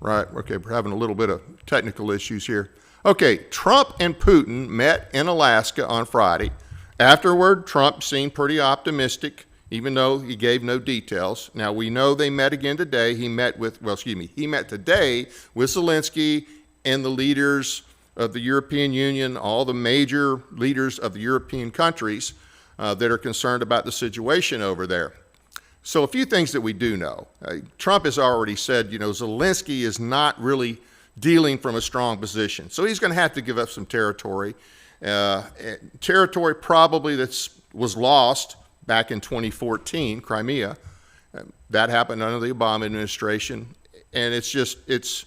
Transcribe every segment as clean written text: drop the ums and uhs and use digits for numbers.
Right, okay, we're having a little bit of technical issues here. Okay, Trump and Putin met in Alaska on Friday. Afterward, Trump seemed pretty optimistic, even though he gave no details. Now, we know they met again today. He met today with Zelensky and the leaders of the European Union, all the major leaders of the European countries that are concerned about the situation over there. So a few things that we do know. Trump has already said, Zelensky is not really dealing from a strong position. So he's going to have to give up some territory. Territory probably was lost back in 2014, Crimea. That happened under the Obama administration. And it's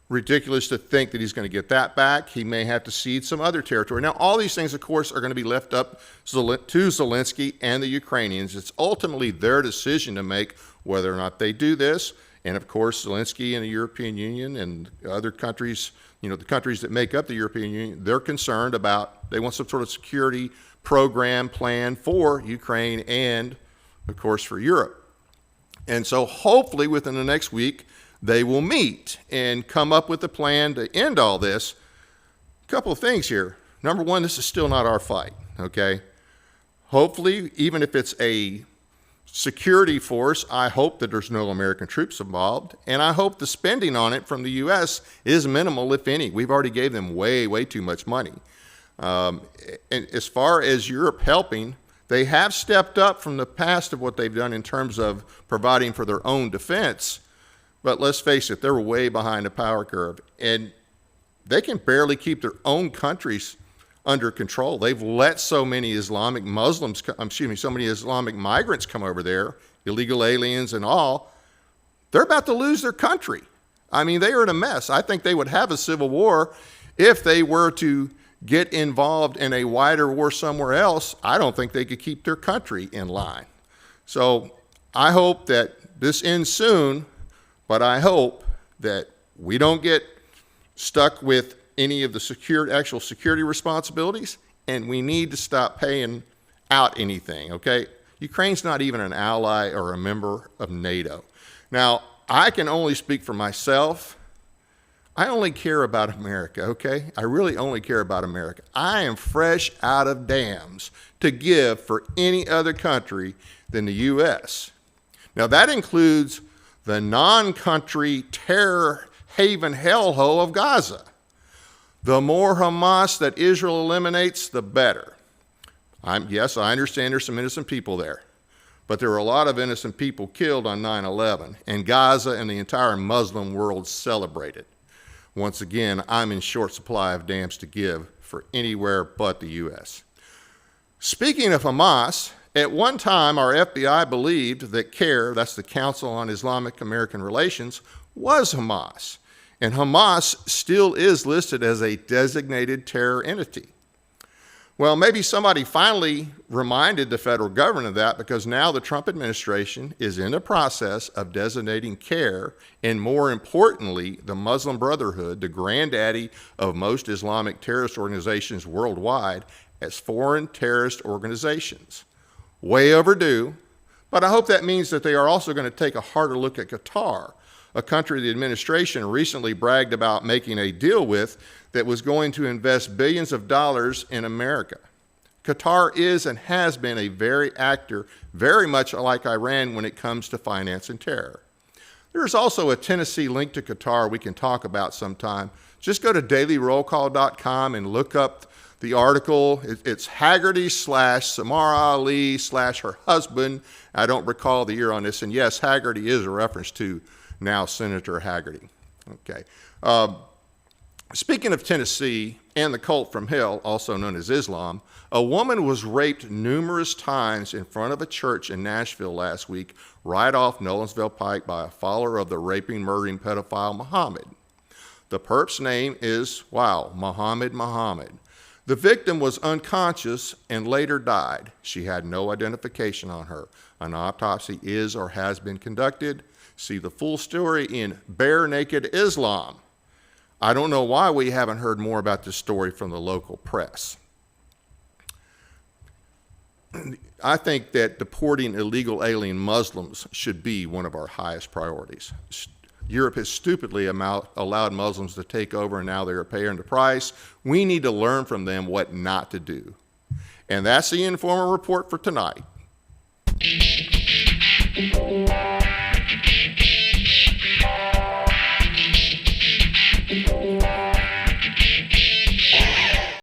ridiculous to think that he's going to get that back. He may have to cede some other territory. Now, all these things, of course, are going to be left up to Zelensky and the Ukrainians. It's ultimately their decision to make whether or not they do this. And, of course, Zelensky and the European Union and other countries, the countries that make up the European Union, they're concerned about, they want some sort of security program plan for Ukraine and, of course, for Europe. And so hopefully within the next week, they will meet and come up with a plan to end all this. A couple of things here. Number one, this is still not our fight, okay? Hopefully, even if it's a security force, I hope that there's no American troops involved, and I hope the spending on it from the U.S. is minimal, if any. We've already gave them way, way too much money. And as far as Europe helping, they have stepped up from the past of what they've done in terms of providing for their own defense. But let's face it, they're way behind the power curve, and they can barely keep their own countries under control. They've let so many Islamic migrants come over there, illegal aliens and all. They're about to lose their country. I mean, they are in a mess. I think they would have a civil war if they were to get involved in a wider war somewhere else. I don't think they could keep their country in line. So I hope that this ends soon. But I hope that we don't get stuck with any of the actual security responsibilities, and we need to stop paying out anything, okay? Ukraine's not even an ally or a member of NATO. Now, I can only speak for myself. I only care about America, okay? I really only care about America. I am fresh out of dams to give for any other country than the U.S. Now, that includes the non-country terror haven hellhole of Gaza. The more Hamas that Israel eliminates, the better. Yes, I understand there's some innocent people there, but there were a lot of innocent people killed on 9/11, and Gaza and the entire Muslim world celebrated. Once again, I'm in short supply of dams to give for anywhere but the U.S. Speaking of Hamas, at one time, our FBI believed that CAIR, that's the Council on Islamic American Relations, was Hamas. And Hamas still is listed as a designated terror entity. Well, maybe somebody finally reminded the federal government of that, because now the Trump administration is in the process of designating CAIR, and more importantly, the Muslim Brotherhood, the granddaddy of most Islamic terrorist organizations worldwide, as foreign terrorist organizations. Way overdue, but I hope that means that they are also going to take a harder look at Qatar, a country the administration recently bragged about making a deal with that was going to invest billions of dollars in America. Qatar is and has been a very much like Iran when it comes to financing terror. There's also a Tennessee link to Qatar we can talk about sometime. Just go to dailyrollcall.com and look up the article. It's Haggerty / Samara Ali / her husband. I don't recall the year on this. And yes, Haggerty is a reference to now Senator Haggerty. Okay. Speaking of Tennessee and the cult from hell, also known as Islam, a woman was raped numerous times in front of a church in Nashville last week, right off Nolensville Pike, by a follower of the raping, murdering pedophile Muhammad. The perp's name is, Muhammad. The victim was unconscious and later died. She had no identification on her. An autopsy is or has been conducted. See the full story in Bare Naked Islam. I don't know why we haven't heard more about this story from the local press. I think that deporting illegal alien Muslims should be one of our highest priorities. Europe has stupidly allowed Muslims to take over, and now they're paying the price. We need to learn from them what not to do. And that's the informal report for tonight.